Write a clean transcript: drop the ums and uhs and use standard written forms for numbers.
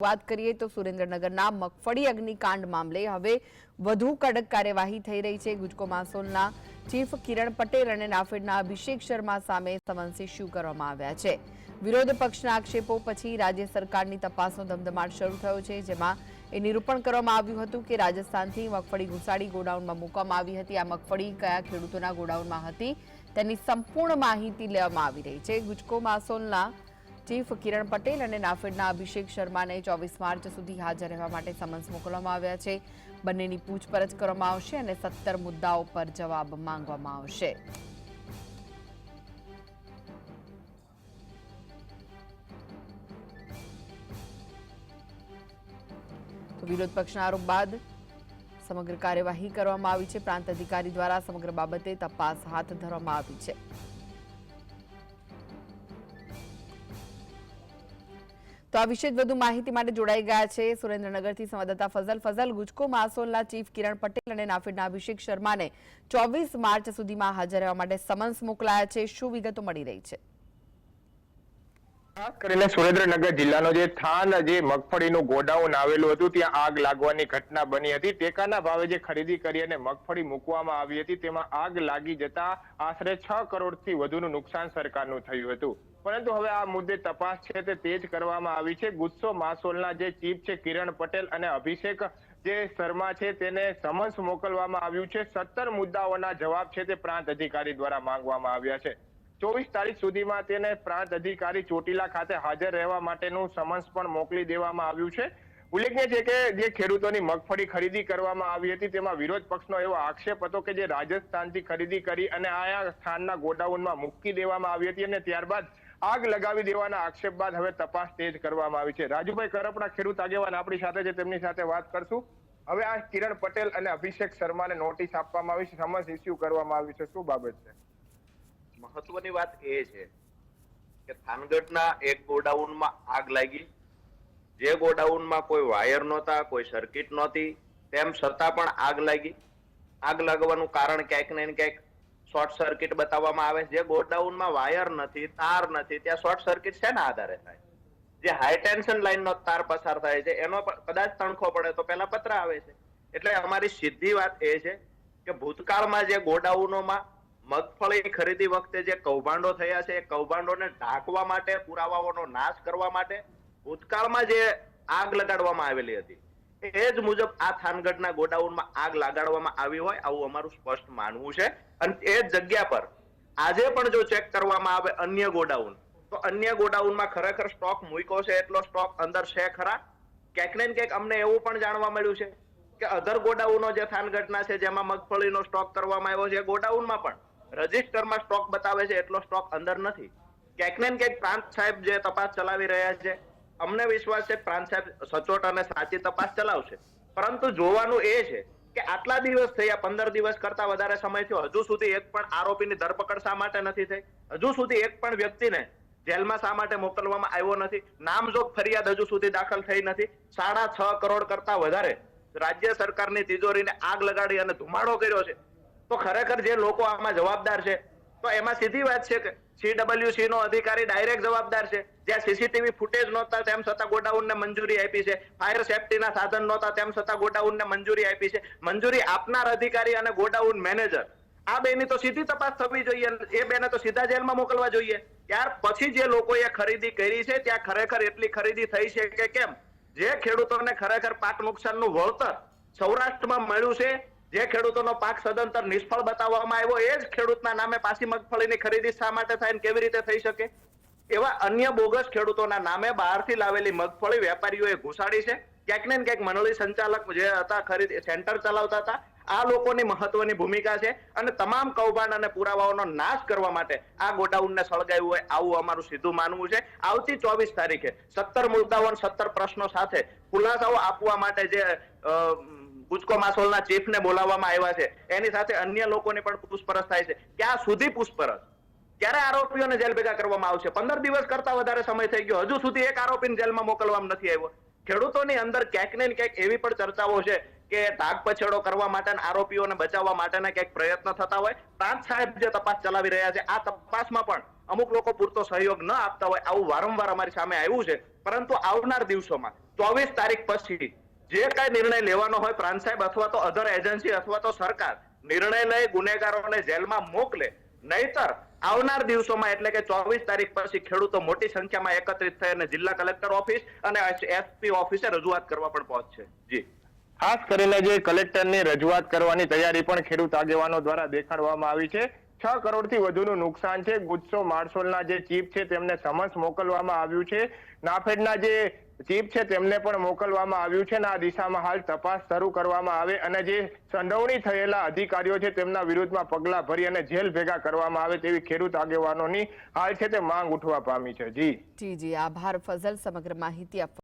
વાત કરીએ તો સુરેન્દ્રનગરના મગફળી અગ્નિકાંડ મામલે હવે વધુ કડક કાર્યવાહી થઈ રહી છે। ગુજકો માસોલના ચીફ કિરણ પટેલ અને નાફેડના અભિષેક શર્મા સામે સમન્સ ઇસ્યુ કરવામાં આવ્યા છે। વિરોધ પક્ષના આક્ષેપો પછી રાજ્ય સરકારની તપાસનો ધમધમાટ શરૂ થયો છે, જેમાં એ નિરૂપણ કરવામાં આવ્યું હતું કે રાજસ્થાનથી મગફળી ઘુસાડી ગોડાઉનમાં મૂકવામાં આવી હતી। આ મગફળી કયા ખેડૂતોના ગોડાઉનમાં હતી તેની સંપૂર્ણ માહિતી લેવામાં આવી રહી છે। ગુજકો માસોલના ચીફ કિરણ પટેલ અને નાફેડના અભિષેક શર્માને 24 માર્ચ સુધી હાજર રહેવા માટે સમન્સ મોકલવામાં આવ્યા છે। બંનેની પૂછપરછ કરવામાં આવશે અને 17 મુદ્દાઓ પર જવાબ માંગવામાં આવશે। તો વિરોધ પક્ષના આરોપ બાદ સમગ્ર કાર્યવાહી કરવામાં આવી છે। પ્રાંત અધિકારી દ્વારા સમગ્ર બાબતે તપાસ હાથ ધરવામાં આવી છે। તો આ વિશે વધુ માહિતી માટે જોડાઈ ગયા છે સુરેન્દ્રનગરથી સંવાદદાતા ફઝલ। ગુજકો માસોલના ચીફ કિરણ પટેલ અને નાફેડના અભિષેક શર્માને 24 માર્ચ સુધીમાં હાજર રહેવા માટે સમન્સ મોકલાયા છે। શું વિગતો મળી રહી છે? ખાસ કરીને સુરેન્દ્રનગર જિલ્લાનો જે થાન જે મગફળીનું ગોડાઉન આવેલું હતું ત્યાં આગ લાગવાની ઘટના બની હતી। ટેકાના ભાવે જે ખરીદી કરી અને મગફળી મૂકવામાં આવી હતી તેમાં આગ લાગી જતા આશરે 6 કરોડથી વધુનું નુકસાન સરકારનું થયું હતું। પરંતુ હવે આ મુદ્દે તપાસ છે તે તેજ કરવામાં આવી છે। ગુજકો માસોલના જે ચીફ છે કિરણ પટેલ અને અભિષેક જે શર્મા છે તેને સમન્સ મોકલવામાં આવ્યું છે। 17 મુદ્દાઓના જવાબ છે તે પ્રાંત અધિકારી દ્વારા માંગવામાં આવ્યા છે। 24 તારીખ સુધીમાં તેને પ્રાંત અધિકારી ચોટીલા ખાતે હાજર રહેવા માટેનું સમન્સ પણ મોકલી દેવામાં આવ્યું છે। ઉલ્લેખનીય છે કે જે ખેડૂતોની મગફળી ખરીદી કરવામાં આવી હતી તેમાં વિરોધ પક્ષનો એવો આક્ષેપ હતો કે જે રાજસ્થાનથી ખરીદી કરી અને આયા સ્થાનના ગોડાઉનમાં મૂકી દેવામાં આવી હતી અને ત્યારબાદ આગ લગાવી દેવાના આક્ષેપ બાદ હવે તપાસ તેજ કરવામાં આવી છે। રાજુભાઈ કરપડા ખેડૂત આગેવાન આપણી સાથે છે, તેમની સાથે વાત કરશું। હવે આ કિરણ પટેલ અને અભિષેક શર્માને નોટિસ આપવામાં આવી છે, સમન્સ ઇસ્યુ કરવામાં આવી છે, શું બાબત છે? મહત્વની વાત એ છે કે થાનગઢના એક ગોડાઉનમાં આગ લાગી। જે ગોડાઉનમાં કોઈ વાયર નહોતા, કોઈ સર્કિટ નહોતી, તેમ છતાં પણ આગ લાગી। આગ લાગવાનું કારણ ક્યાંક ને ક્યાંક શોર્ટ સર્કિટ બતાવવામાં આવે છે। જે ગોડાઉનમાં વાયર નથી, તાર નથી, ત્યાં શોર્ટ સર્કિટ શેના આધારે થાય? જે હાઈ ટેન્શન લાઈનનો તાર પસાર થાય છે એનો કદાચ તણખો પડે તો પહેલા પત્ર આવે છે। એટલે અમારી સીધી વાત એ છે કે ભૂતકાળમાં જે ગોડાઉનોમાં મગફળી ખરીદી વખતે જે કૌભાંડો થયા છે એ કૌભાંડોને ઢાંકવા માટે, પુરાવાઓનો નાશ કરવા માટે ભૂતકાળમાં જે આગ લગાડવામાં આવેલી હતી એ જ મુજબ આ થાનગઢના ગોડાઉનમાં આગ લગાડવામાં આવી હોય આવું અમારું સ્પષ્ટ માનવું છે। અને એ જ જગ્યા પર આજે પણ જો ચેક કરવામાં આવે અન્ય ગોડાઉન તો અન્ય ગોડાઉનમાં ખરેખર સ્ટોક મૂક્યો છે એટલો સ્ટોક અંદર છે ખરા? ક્યાંક ને ક્યાંક અમને એવું પણ જાણવા મળ્યું છે કે અધર ગોડાઉનો જે થાનગઢના છે જેમાં મગફળીનો સ્ટોક કરવામાં આવ્યો છે ગોડાઉનમાં પણ રજિસ્ટરમાં સ્ટોક બતાવે છે એટલો સ્ટોક અંદર નથી। ક્યાંક ને ક્યાંક પ્રાંત સાહેબ જે તપાસ ચલાવી રહ્યા છે, અમને વિશ્વાસ છે પ્રાંત સાહેબ સચોટ અને સાચી તપાસ ચલાવશે। પરંતુ જોવાનું એ છે કે આટલા દિવસ થયા, 15 દિવસ કરતા વધારે સમય થયો, હજુ સુધી એક પણ આરોપીની ધરપકડ શા માટે નથી થઈ? હજુ સુધી એક પણ વ્યક્તિને જેલમાં શા માટે મોકલવામાં આવ્યો નથી? નામજોગ ફરિયાદ હજુ સુધી દાખલ થઈ નથી। 6.5 કરોડ કરતા વધારે રાજ્ય સરકારની તિજોરીને આગ લગાડી અને ધુમાડો કર્યો છે। તો ખરેખર જે લોકો આમાં જવાબદાર છે તો એમાં સીધી વાત છે કે CWC નો અધિકારી ડાયરેક્ટ જવાબદાર છે। જ્યાં સીસીટીવી ફૂટેજ નહોતા તેમ છતાં ગોડાઉનને મંજૂરી આપી છે, ફાયર સેફટીના સાધન નહોતા તેમ છતાં ગોડાઉનને મંજૂરી આપી છે। મંજૂરી આપનાર અધિકારી અને ગોડાઉન મેનેજર આ બેની તો સીધી તપાસ થવી જોઈએ, એ બેને તો સીધા જેલમાં મોકલવા જોઈએ। ત્યાર પછી જે લોકોએ ખરીદી કરી છે ત્યાં ખરેખર એટલી ખરીદી થઈ છે કે કેમ? જે ખેડૂતોને ખરેખર પાક નુકસાનનું વળતર સૌરાષ્ટ્રમાં મળ્યું છે, જે ખેડૂતોનો પાક સદંતર નિષ્ફળ બતાવવામાં આવ્યો એ જ ખેડૂતના નામે પાછી મગફળીની ખરીદી શા માટે થાય ને કેવી રીતે થઈ શકે? એવા અન્ય બોગસ ખેડૂતોના નામે બહારથી લાવેલી મગફળી વેપારીઓએ ઘુસાડી છે। ક્યાંક ને ક્યાંક મંડળી સંચાલક જે હતા, ખરીદી સેન્ટર ચલાવતા હતા, આ લોકોની મહત્વની ભૂમિકા છે અને તમામ કૌભાંડ અને પુરાવાઓનો નાશ કરવા માટે આ ગોડાઉનને સળગાવ્યું હોય આવું અમારું સીધું માનવું છે। આવતી 24 તારીખે 17 મુદ્દાઓ 17 પ્રશ્નો સાથે ખુલાસાઓ આપવા માટે જે ગુજકો માસોલના ચીફને બોલાવવામાં આવ્યા છે એની સાથે અન્ય લોકોની પણ પૂછપરછ થાય છે। ક્યાં સુધી પૂછપરછ? ક્યારે આરોપીઓને જેલ ભેગા કરવામાં આવશે? 15 દિવસ કરતા વધારે સમય થઈ ગયો, હજુ સુધી એક આરોપીને જેલમાં મોકલવામાં નથી આવ્યો। ખેડૂતોની અંદર ક્યાંક ને ક્યાંક એવી પણ ચર્ચાઓ છે કે ધાક પછેડો કરવા માટે આરોપીઓને બચાવવા માટેના કંઈક પ્રયત્ન થતા હોય. પ્રાંત સાહેબ જે તપાસ ચલાવી રહ્યા છે, આ તપાસમાં પણ અમુક લોકો પૂરતો સહયોગ ન આપતા હોય, આવું વારંવાર અમારી સામે આવ્યું છે. પરંતુ આવનાર દિવસોમાં 24 તારીખ પછી જે કઈ નિર્ણય લેવાનો હોય પ્રાંત સાહેબ અથવા તો અધર એજન્સી અથવા તો સરકાર નિર્ણય લઈ ગુનેગારોને જેલમાં મોકલે. નહીતર આવનાર દિવસોમાં એટલે કે 24 તારીખ પછી ખેડૂતો મોટી સંખ્યામાં એકત્રિત થઈ અને જિલ્લા કલેક્ટર ઓફિસ અને એસપી ઓફિસે રજૂઆત કરવા પણ પહોંચશે. જી, ખાસ કરીને જે કલેક્ટરની રજૂઆત કરવાની તૈયારી પણ ખેડૂત આગેવાનો દ્વારા દેખાડવામાં આવી છે. 6 કરોડથી વધુનું નુકસાન છે. ગુજસો માર્શોલના જે ચીફ છે તેમને સમન્સ મોકલવામાં આવ્યું છે. નાફેડના જે ચીફ છે તેમને પણ મોકલવામાં આવ્યું છે અને આ દિશામાં હાલ તપાસ શરૂ કરવામાં આવે અને જે સંડોવણી થયેલા અધિકારીઓ છે તેમના વિરુદ્ધમાં પગલા ભરી અને જેલ ભેગા કરવામાં આવે તેવી ખેડૂત આગેવાનોની હાલ છે તે માંગ ઉઠવા પામી છે. જી, આભાર ફઝલ સમગ્ર માહિતી આપવા.